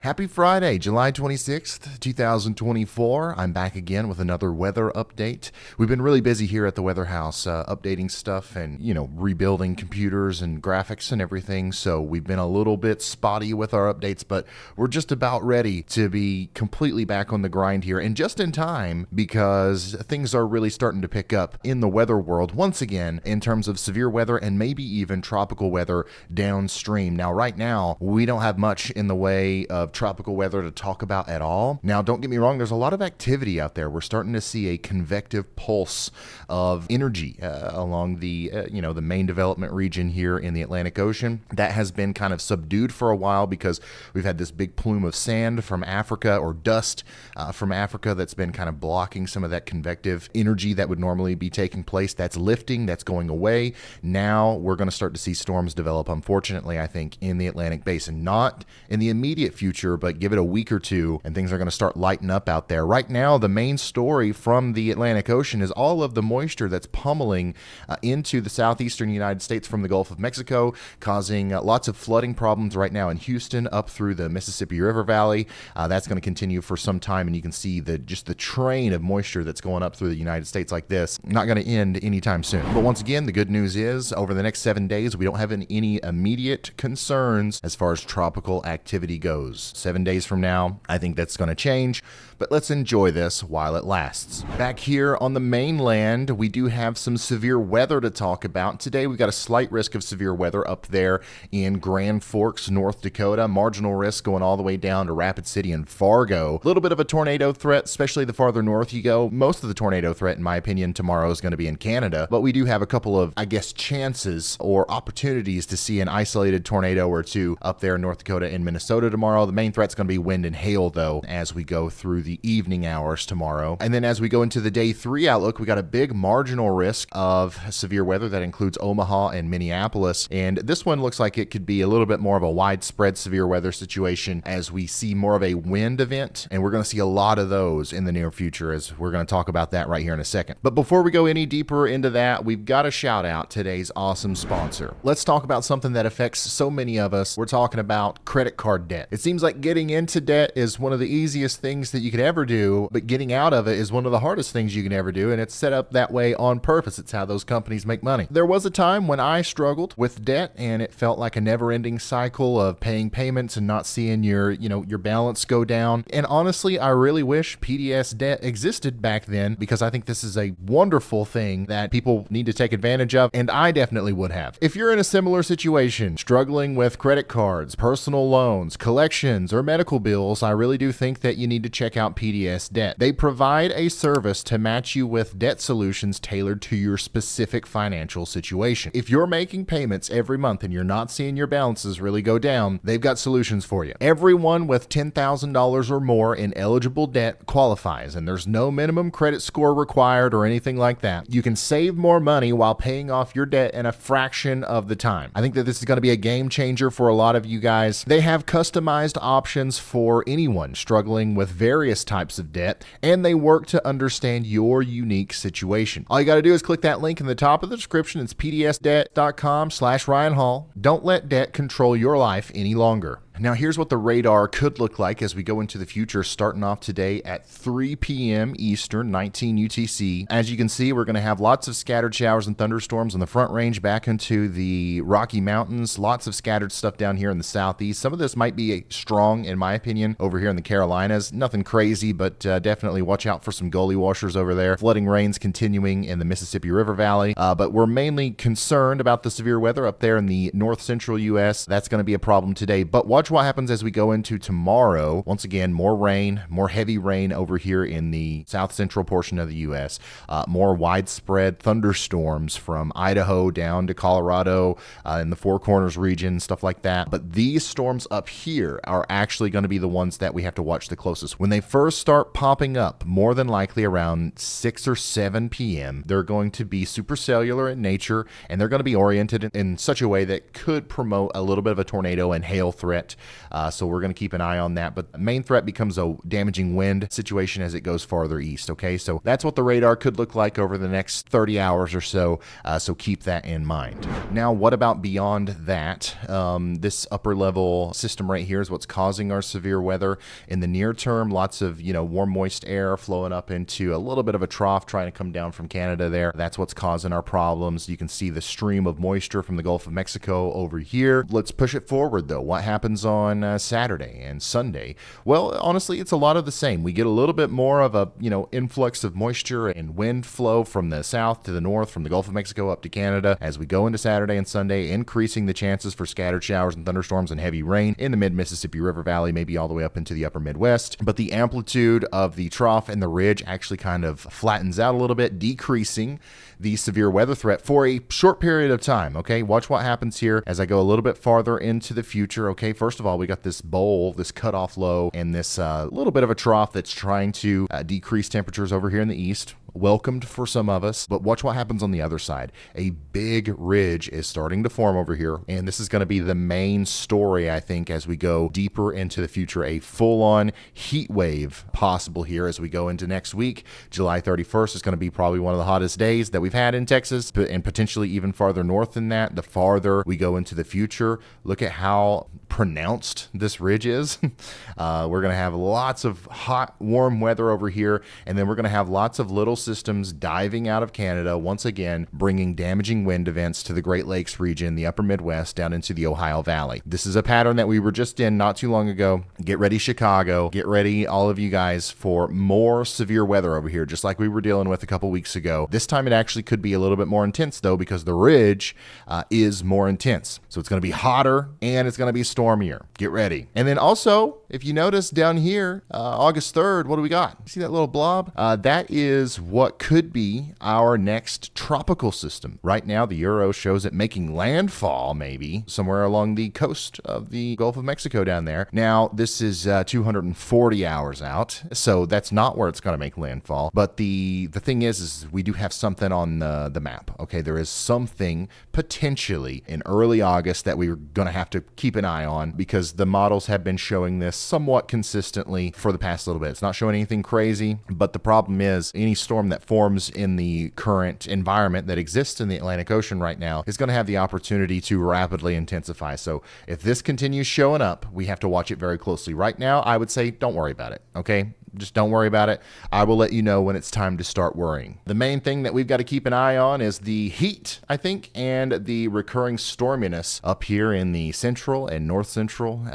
Happy Friday, July 26th, 2024. I'm back again with another weather update. We've been really busy here at the Weather House, updating stuff and, rebuilding computers and graphics and everything. So we've been a little bit spotty with our updates, but we're just about ready to be completely back on the grind here and just in time because things are really starting to pick up in the weather world once again in terms of severe weather and maybe even tropical weather downstream. Now, right now, we don't have much in the way of tropical weather to talk about at all. Now, don't get me wrong, there's a lot of activity out there. We're starting to see a convective pulse of energy along the main development region here in the Atlantic Ocean. That has been kind of subdued for a while because we've had this big plume of sand from Africa or dust from Africa that's been kind of blocking some of that convective energy that would normally be taking place. That's lifting, that's going away. Now we're going to start to see storms develop, unfortunately, I think, in the Atlantic Basin. Not in the immediate future, but give it a week or two and things are going to start lighting up out there. Right now, the main story from the Atlantic Ocean is all of the moisture that's pummeling into the southeastern United States from the Gulf of Mexico, causing lots of flooding problems right now in Houston up through the Mississippi River Valley. That's going to continue for some time, and you can see the train of moisture that's going up through the United States like this. Not going to end anytime soon. But once again, the good news is over the next 7 days, we don't have any immediate concerns as far as tropical activity goes. 7 days from now, I think that's going to change, but let's enjoy this while it lasts. Back here on the mainland, we do have some severe weather to talk about. Today, we've got a slight risk of severe weather up there in Grand Forks, North Dakota. Marginal risk going all the way down to Rapid City and Fargo. A little bit of a tornado threat, especially the farther north you go. Most of the tornado threat, in my opinion, tomorrow is going to be in Canada, but we do have a couple of, chances or opportunities to see an isolated tornado or two up there in North Dakota and Minnesota tomorrow. The main threat's going to be wind and hail, though, as we go through the evening hours tomorrow. And then as we go into the day 3 outlook, we got a big marginal risk of severe weather that includes Omaha and Minneapolis. And this one looks like it could be a little bit more of a widespread severe weather situation as we see more of a wind event. And we're going to see a lot of those in the near future, as we're going to talk about that right here in a second. But before we go any deeper into that, we've got to shout out today's awesome sponsor. Let's talk about something that affects so many of us. We're talking about credit card debt. It seems like getting into debt is one of the easiest things that you could ever do, but getting out of it is one of the hardest things you can ever do, and it's set up that way on purpose. It's how those companies make money. There was a time when I struggled with debt, and it felt like a never-ending cycle of paying payments and not seeing your balance go down. And honestly, I really wish PDS debt existed back then, because I think this is a wonderful thing that people need to take advantage of, and I definitely would have. If you're in a similar situation, struggling with credit cards, personal loans, collections, or medical bills, I really do think that you need to check out PDS Debt. They provide a service to match you with debt solutions tailored to your specific financial situation. If you're making payments every month and you're not seeing your balances really go down, they've got solutions for you. Everyone with $10,000 or more in eligible debt qualifies, and there's no minimum credit score required or anything like that. You can save more money while paying off your debt in a fraction of the time. I think that this is going to be a game changer for a lot of you guys. They have customized options for anyone struggling with various types of debt, and they work to understand your unique situation. All you got to do is click that link in the top of the description. It's pdsdebt.com/Ryan Hall. Don't let debt control your life any longer. Now, here's what the radar could look like as we go into the future, starting off today at 3 p.m. Eastern, 19 UTC. As you can see, we're going to have lots of scattered showers and thunderstorms on the Front Range back into the Rocky Mountains. Lots of scattered stuff down here in the southeast. Some of this might be strong, in my opinion, over here in the Carolinas. Nothing crazy, but definitely watch out for some gully washers over there. Flooding rains continuing in the Mississippi River Valley. But we're mainly concerned about the severe weather up there in the north central U.S. That's going to be a problem today. But watch what happens as we go into tomorrow. Once again, more rain, more heavy rain over here in the south central portion of the U.S. More widespread thunderstorms from Idaho down to Colorado in the Four Corners region, stuff like that. But these storms up here are actually going to be the ones that we have to watch the closest. When they first start popping up, more than likely around 6 or 7 p.m., they're going to be supercellular in nature, and they're going to be oriented in such a way that could promote a little bit of a tornado and hail threat So we're going to keep an eye on that. But the main threat becomes a damaging wind situation as it goes farther east. Okay, so that's what the radar could look like over the next 30 hours or so. So keep that in mind. Now, what about beyond that? This upper level system right here is what's causing our severe weather in the near term. Lots of, warm, moist air flowing up into a little bit of a trough trying to come down from Canada there. That's what's causing our problems. You can see the stream of moisture from the Gulf of Mexico over here. Let's push it forward though. What happens on Saturday and Sunday? Well, honestly, it's a lot of the same. We get a little bit more of a, influx of moisture and wind flow from the south to the north, from the Gulf of Mexico up to Canada as we go into Saturday and Sunday, increasing the chances for scattered showers and thunderstorms and heavy rain in the mid-Mississippi River Valley, maybe all the way up into the upper Midwest. But the amplitude of the trough and the ridge actually kind of flattens out a little bit, decreasing the severe weather threat for a short period of time. Okay, watch what happens here as I go a little bit farther into the future. Okay, first of all, we got this bowl, this cutoff low, and this little bit of a trough that's trying to decrease temperatures over here in the east. Welcomed for some of us, but watch what happens on the other side. A big ridge is starting to form over here, and this is going to be the main story, I think, as we go deeper into the future. A full-on heat wave possible here as we go into next week. July 31st is going to be probably one of the hottest days that we've had in Texas, and potentially even farther north than that. The farther we go into the future, look at how pronounced this ridge is. We're going to have lots of hot, warm weather over here, and then we're going to have lots of little systems diving out of Canada, once again, bringing damaging wind events to the Great Lakes region, the upper Midwest, down into the Ohio Valley. This is a pattern that we were just in not too long ago. Get ready, Chicago. Get ready, all of you guys, for more severe weather over here, just like we were dealing with a couple weeks ago. This time it actually could be a little bit more intense, though, because the ridge is more intense. So it's going to be hotter, and it's going to be stormier. Get ready. And then also, if you notice down here, August 3rd, what do we got? See that little blob? That is what could be our next tropical system. Right now, the Euro shows it making landfall, maybe, somewhere along the coast of the Gulf of Mexico down there. Now, this is 240 hours out, so that's not where it's going to make landfall. But the thing is we do have something on the map. Okay, there is something potentially in early August that we're going to have to keep an eye on, because the models have been showing this somewhat consistently for the past little bit. It's not showing anything crazy, but the problem is any storm that forms in the current environment that exists in the Atlantic Ocean right now is going to have the opportunity to rapidly intensify. So if this continues showing up, we have to watch it very closely. Right now, I would say don't worry about it, okay? Just don't worry about it. I will let you know when it's time to start worrying. The main thing that we've got to keep an eye on is the heat, I think, and the recurring storminess up here in the central and north central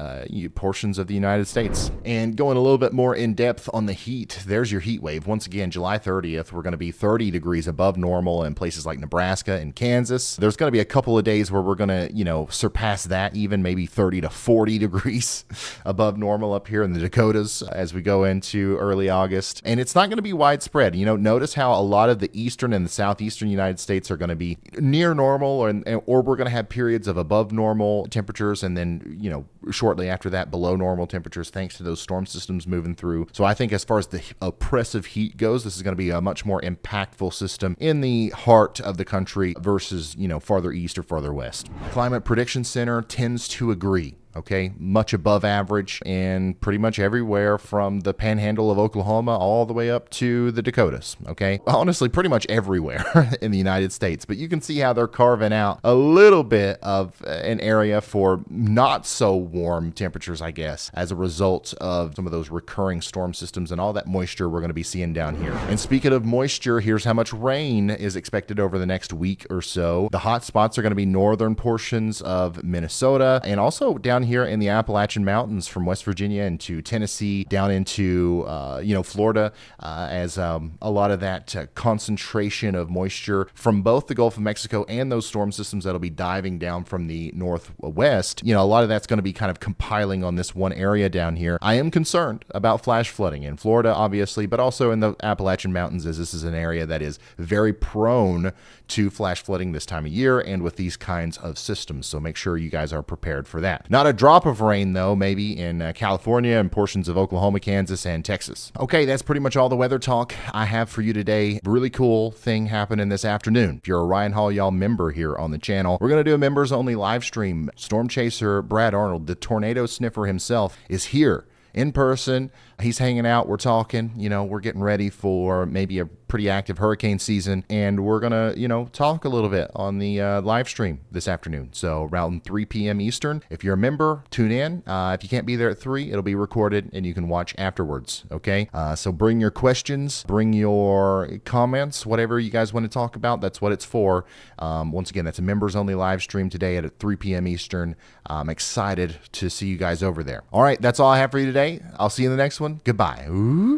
portions of the United States. And going a little bit more in depth on the heat, there's your heat wave. Once again, July 30th, we're going to be 30 degrees above normal in places like Nebraska and Kansas. There's going to be a couple of days where we're going to, surpass that, even maybe 30 to 40 degrees above normal up here in the Dakotas as we go into early August. And it's not going to be widespread. Notice how a lot of the eastern and the southeastern United States are going to be near normal, or we're going to have periods of above normal temperatures, and then, shortly after that, below normal temperatures, thanks to those storm systems moving through. So I think as far as the oppressive heat goes, this is going to be a much more impactful system in the heart of the country versus, farther east or farther west. Climate Prediction Center tends to agree. Okay, much above average and pretty much everywhere from the panhandle of Oklahoma all the way up to the Dakotas. Okay, honestly, pretty much everywhere in the United States. But you can see how they're carving out a little bit of an area for not so warm temperatures, I guess, as a result of some of those recurring storm systems and all that moisture we're going to be seeing down here. And speaking of moisture, here's how much rain is expected over the next week or so. The hot spots are going to be northern portions of Minnesota, and also down here in the Appalachian Mountains from West Virginia into Tennessee down into Florida, as a lot of that concentration of moisture from both the Gulf of Mexico and those storm systems that'll be diving down from the northwest. A lot of that's going to be kind of compiling on this one area down here. I am concerned about flash flooding in Florida, obviously, but also in the Appalachian Mountains, as this is an area that is very prone to flash flooding this time of year and with these kinds of systems. So make sure you guys are prepared for that. Not a drop of rain, though, maybe in California and portions of Oklahoma, Kansas, and Texas. Okay, that's pretty much all the weather talk I have for you today. Really cool thing happening this afternoon. If you're a Ryan Hall Y'all member here on the channel, we're going to do a members-only live stream. Storm Chaser Brad Arnold, the tornado sniffer himself, is here in person. He's hanging out. We're talking. We're getting ready for maybe a pretty active hurricane season, and we're gonna talk a little bit on the live stream this afternoon. So around 3 p.m. Eastern. If you're a member, tune in. If you can't be there at 3, it'll be recorded and you can watch afterwards. Okay, so bring your questions, bring your comments, whatever you guys want to talk about. That's what it's for. Once again, that's a members only live stream today at 3 p.m. Eastern. I'm excited to see you guys over there. All right, that's all I have for you today. I'll see you in the next one. Goodbye. Ooh.